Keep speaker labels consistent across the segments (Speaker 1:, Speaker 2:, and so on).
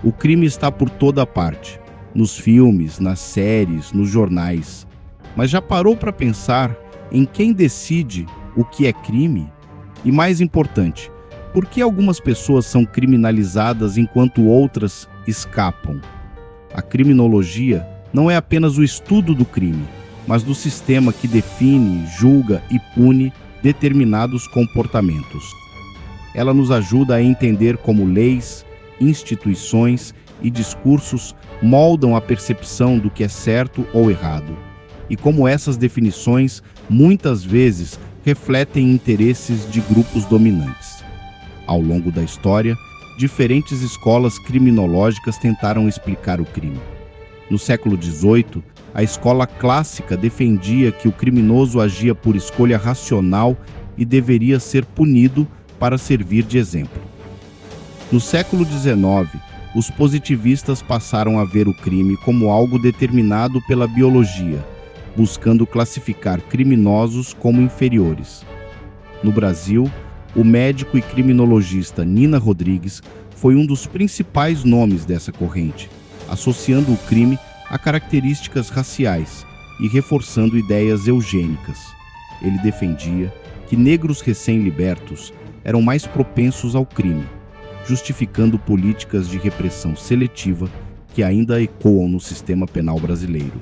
Speaker 1: O crime está por toda parte, nos filmes, nas séries, nos jornais. Mas já parou para pensar em quem decide o que é crime? E mais importante, por que algumas pessoas são criminalizadas enquanto outras escapam? A criminologia não é apenas o estudo do crime, mas do sistema que define, julga e pune determinados comportamentos. Ela nos ajuda a entender como leis, instituições e discursos moldam a percepção do que é certo ou errado, e como essas definições muitas vezes refletem interesses de grupos dominantes. Ao longo da história, diferentes escolas criminológicas tentaram explicar o crime. No século XVIII, a escola clássica defendia que o criminoso agia por escolha racional e deveria ser punido para servir de exemplo. No século XIX, os positivistas passaram a ver o crime como algo determinado pela biologia, buscando classificar criminosos como inferiores. No Brasil, o médico e criminologista Nina Rodrigues foi um dos principais nomes dessa corrente, associando o crime a características raciais e reforçando ideias eugênicas. Ele defendia que negros recém-libertos eram mais propensos ao crime, justificando políticas de repressão seletiva que ainda ecoam no sistema penal brasileiro.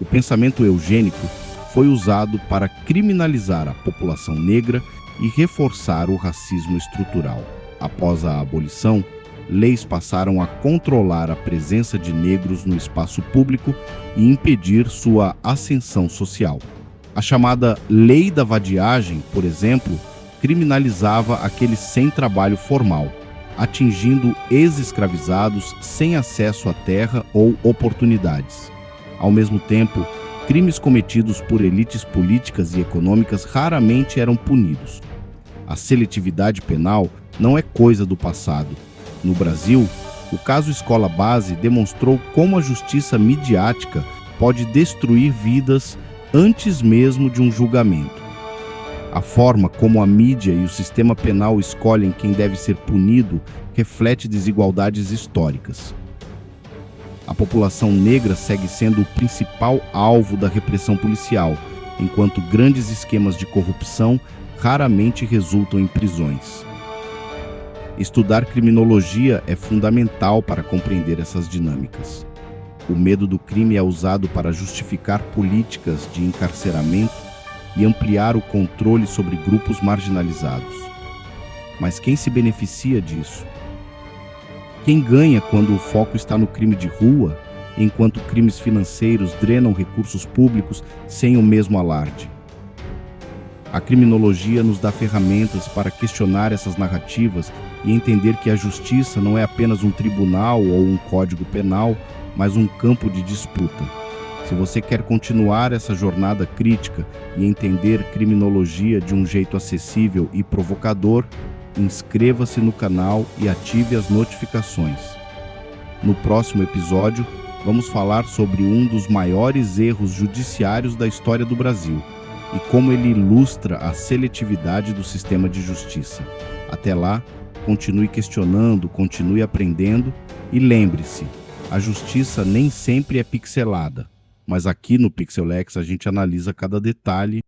Speaker 1: O pensamento eugênico foi usado para criminalizar a população negra e reforçar o racismo estrutural. Após a abolição, leis passaram a controlar a presença de negros no espaço público e impedir sua ascensão social. A chamada Lei da Vadiagem, por exemplo, criminalizava aqueles sem trabalho formal, atingindo ex-escravizados sem acesso à terra ou oportunidades. Ao mesmo tempo, crimes cometidos por elites políticas e econômicas raramente eram punidos. A seletividade penal não é coisa do passado. No Brasil, o caso Escola Base demonstrou como a justiça midiática pode destruir vidas antes mesmo de um julgamento. A forma como a mídia e o sistema penal escolhem quem deve ser punido reflete desigualdades históricas. A população negra segue sendo o principal alvo da repressão policial, enquanto grandes esquemas de corrupção raramente resultam em prisões. Estudar criminologia é fundamental para compreender essas dinâmicas. O medo do crime é usado para justificar políticas de encarceramento e ampliar o controle sobre grupos marginalizados. Mas quem se beneficia disso? Quem ganha quando o foco está no crime de rua, enquanto crimes financeiros drenam recursos públicos sem o mesmo alarde? A criminologia nos dá ferramentas para questionar essas narrativas e entender que a justiça não é apenas um tribunal ou um código penal, mas um campo de disputa. Se você quer continuar essa jornada crítica e entender criminologia de um jeito acessível e provocador, inscreva-se no canal e ative as notificações. No próximo episódio, vamos falar sobre um dos maiores erros judiciários da história do Brasil e como ele ilustra a seletividade do sistema de justiça. Até lá, continue questionando, continue aprendendo e lembre-se, a justiça nem sempre é pixelada. Mas aqui no Pixelex a gente analisa cada detalhe